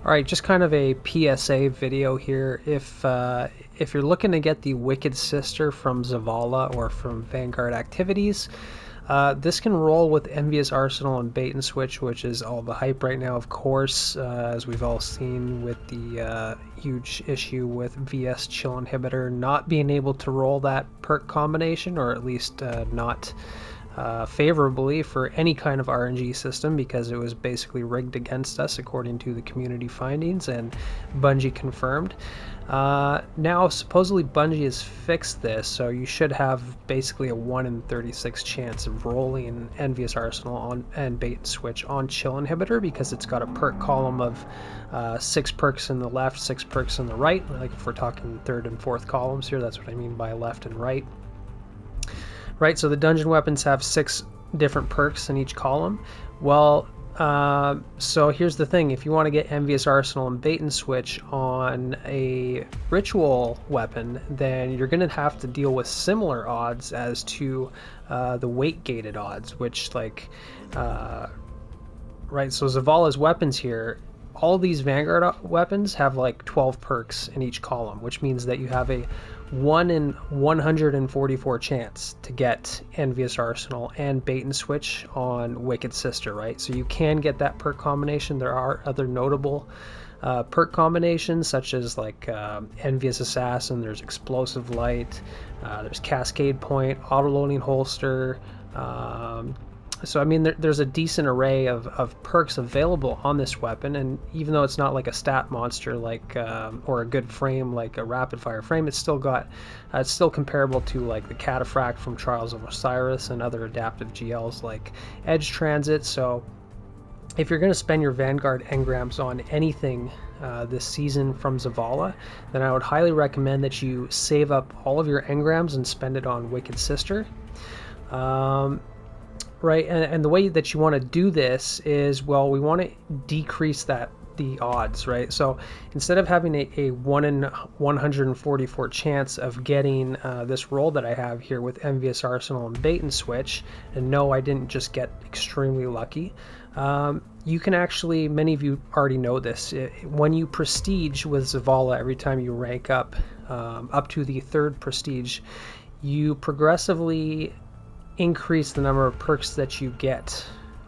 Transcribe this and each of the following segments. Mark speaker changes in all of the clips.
Speaker 1: All right, just kind of a PSA video here. If you're looking to get the Wicked Sister from Zavala or from Vanguard activities, this can roll with Envious Arsenal and Bait and Switch, which is all the hype right now, of course, as we've all seen with the huge issue with VS Chill Inhibitor not being able to roll that perk combination, or at least not favorably for any kind of RNG system, because it was basically rigged against us according to the community findings, and Bungie confirmed. Now supposedly Bungie has fixed this, so you should have basically a 1 in 36 chance of rolling Envious Arsenal on and Bait and Switch on Chill Inhibitor, because it's got a perk column of 6 perks in the left, 6 perks in the right. Like if we're talking third and fourth columns here, that's what I mean by left and right. Right, so the dungeon weapons have 6 different perks in each column. Well, so here's the thing. If you want to get Envious Arsenal and Bait and Switch on a ritual weapon, then you're going to have to deal with similar odds as to the weight-gated odds, which, like, right, so Zavala's weapons here, all these Vanguard weapons have like 12 perks in each column, which means that you have a 1 in 144 chance to get Envious Arsenal and Bait and Switch on Wicked Sister, right? So you can get that perk combination. There are other notable perk combinations, such as like Envious Assassin, there's Explosive Light, there's Cascade Point, Auto-Loading Holster. So I mean, there's a decent array of perks available on this weapon, and even though it's not like a stat monster like or a good frame like a rapid fire frame, it's still got it's still comparable to like the Cataphract from Trials of Osiris and other adaptive GLs like Edge Transit. So if you're going to spend your Vanguard engrams on anything this season from Zavala, then I would highly recommend that you save up all of your engrams and spend it on Wicked Sister. Right, and the way that you want to do this is, well, we want to decrease the odds, right? So instead of having a 1 in 144 chance of getting this roll that I have here with Envious Arsenal and Bait and Switch, and no, I didn't just get extremely lucky, you can actually, many of you already know this, when you prestige with Zavala, every time you rank up to the 3rd prestige, you progressively increase the number of perks that you get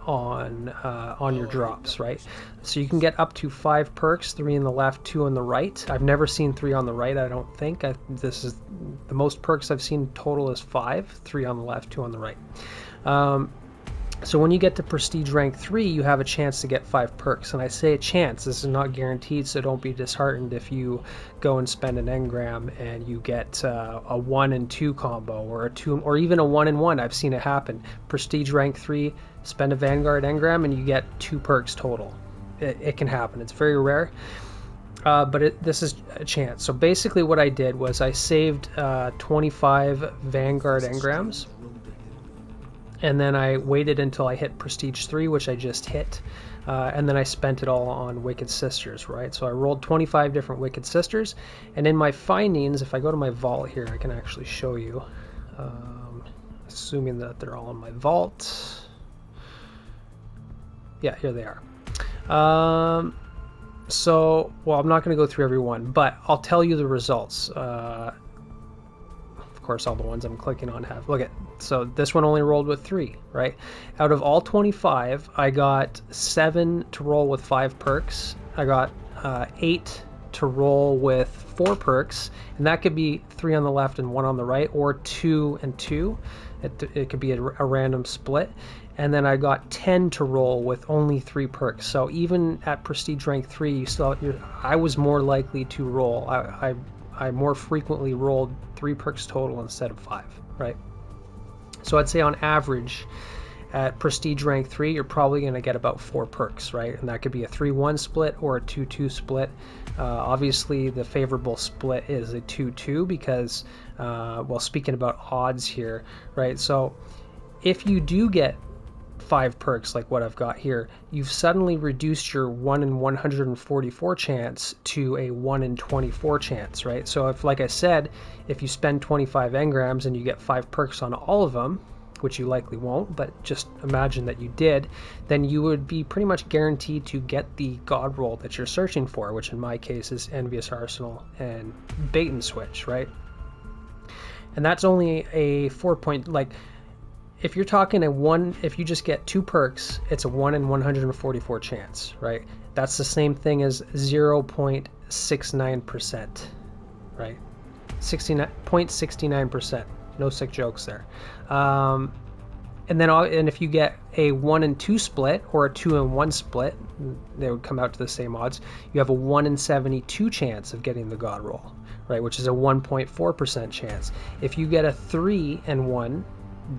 Speaker 1: on your drops, right? So you can get up to 5 perks, 3 in the left, 2 on the right. I've never seen 3 on the right, I don't think. This is the most perks I've seen total is 5, 3 on the left, 2 on the right. So when you get to Prestige Rank 3, you have a chance to get 5 perks. And I say a chance, this is not guaranteed, so don't be disheartened if you go and spend an engram and you get a 1 and 2 combo, or a 2, or even a 1 and 1. I've seen it happen. Prestige Rank 3, spend a Vanguard engram and you get 2 perks total. It can happen. It's very rare. But this is a chance. So basically what I did was I saved 25 Vanguard engrams, and then I waited until I hit Prestige 3, which I just hit, and then I spent it all on Wicked Sisters, right? So I rolled 25 different Wicked Sisters, and in my findings, if I go to my vault here, I can actually show you, assuming that they're all in my vault. Yeah, here they are. So, well, I'm not going to go through every one, but I'll tell you the results. Of course, all the ones I'm clicking on have, look at, so this one only rolled with 3, right? Out of all 25, I got 7 to roll with 5 perks. I got 8 to roll with 4 perks, and that could be 3 on the left and 1 on the right, or 2 and 2. It could be a random split. And then I got 10 to roll with only 3 perks. So even at Prestige Rank 3, I was more likely to roll. I more frequently rolled 3 perks total instead of 5, right? So I'd say on average at Prestige Rank 3, you're probably going to get about 4 perks, right? And that could be a 3-1 split or a 2-2 split. Obviously, the favorable split is a 2-2 because, well, speaking about odds here, right? So if you do get 5 perks like what I've got here, you've suddenly reduced your 1 in 144 chance to a 1 in 24 chance, right? So if, like I said, if you spend 25 engrams and you get 5 perks on all of them, which you likely won't, but just imagine that you did, then you would be pretty much guaranteed to get the god roll that you're searching for, which in my case is Envious Arsenal and Bait and Switch, right? And that's only a 4 like, if you're talking if you just get 2 perks, it's a 1 in 144 chance, right? That's the same thing as 0.69%, right? 0.69%. No sick jokes there. And if you get a 1 in 2 split or a 2 in 1 split, they would come out to the same odds. You have a 1 in 72 chance of getting the god roll, right? Which is a 1.4% chance. If you get a 3 and 1,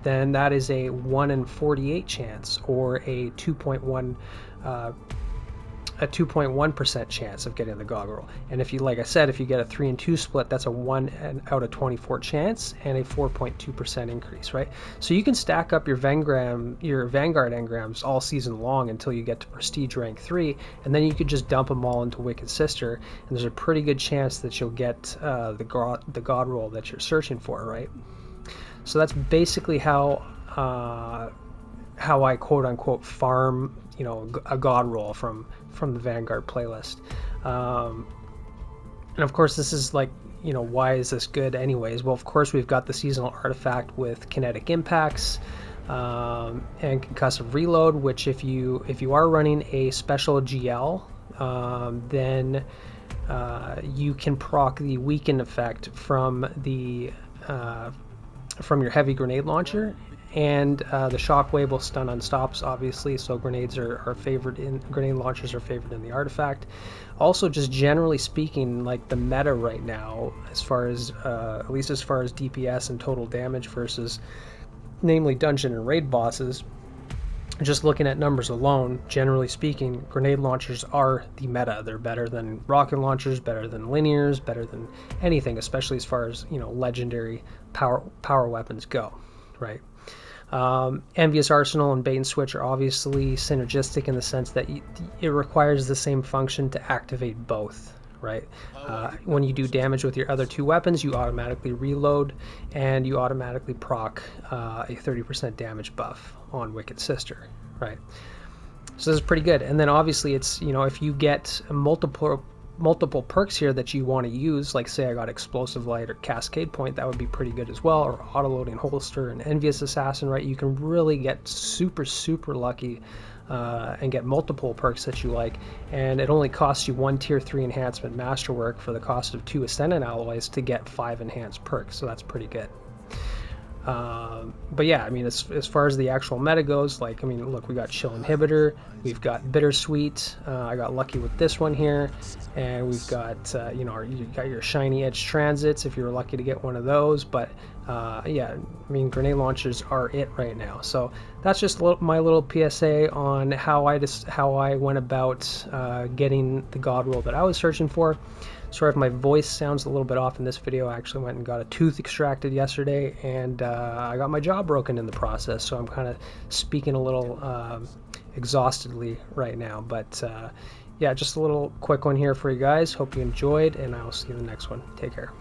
Speaker 1: then that is a 1 in 48 chance, or a 2.1% chance of getting the god roll. And if you, like I said, if you get a 3 and 2 split, that's a 1 out of 24 chance and a 4.2% increase, right? So you can stack up your Vanguard engrams all season long until you get to Prestige rank 3, and then you could just dump them all into Wicked Sister, and there's a pretty good chance that you'll get the god roll that you're searching for, right? So that's basically how I quote unquote farm, a god roll from the Vanguard playlist. And of course, this is like, why is this good anyways? Well, of course, we've got the seasonal artifact with kinetic impacts and concussive reload, which if you are running a special GL, then you can proc the weaken effect from your heavy grenade launcher, and the shockwave will stun unstops, obviously, so grenade launchers are favored in the artifact. Also, just generally speaking, like the meta right now, as far as at least as far as DPS and total damage versus namely dungeon and raid bosses, just looking at numbers alone, generally speaking, grenade launchers are the meta. They're better than rocket launchers, better than linears, better than anything, especially as far as legendary power weapons go, right? Envious Arsenal and Bait and Switch are obviously synergistic in the sense that it requires the same function to activate both, right? When you do damage with your other 2 weapons, you automatically reload, and you automatically proc a 30% damage buff on Wicked Sister, right? So this is pretty good. And then obviously it's, if you get multiple perks here that you want to use, like say I got Explosive Light or Cascade Point, that would be pretty good as well, or Autoloading Holster and Envious Assassin, right? You can really get super lucky and get multiple perks that you like, and it only costs you 1 tier 3 enhancement masterwork for the cost of 2 Ascendant alloys to get 5 enhanced perks, so that's pretty good. But yeah, I mean, as far as the actual meta goes, like, I mean, look, we got Chill Inhibitor, we've got Bittersweet, I got lucky with this one here, and we've got, you got your Shiny Edge Transits if you were lucky to get one of those, but yeah, I mean, grenade launchers are it right now. So that's just my little PSA on how I went about getting the god roll that I was searching for. Sorry if my voice sounds a little bit off in this video. I actually went and got a tooth extracted yesterday, and I got my jaw broken in the process, so I'm kind of speaking a little exhaustedly right now. But yeah, just a little quick one here for you guys. Hope you enjoyed, and I will see you in the next one. Take care.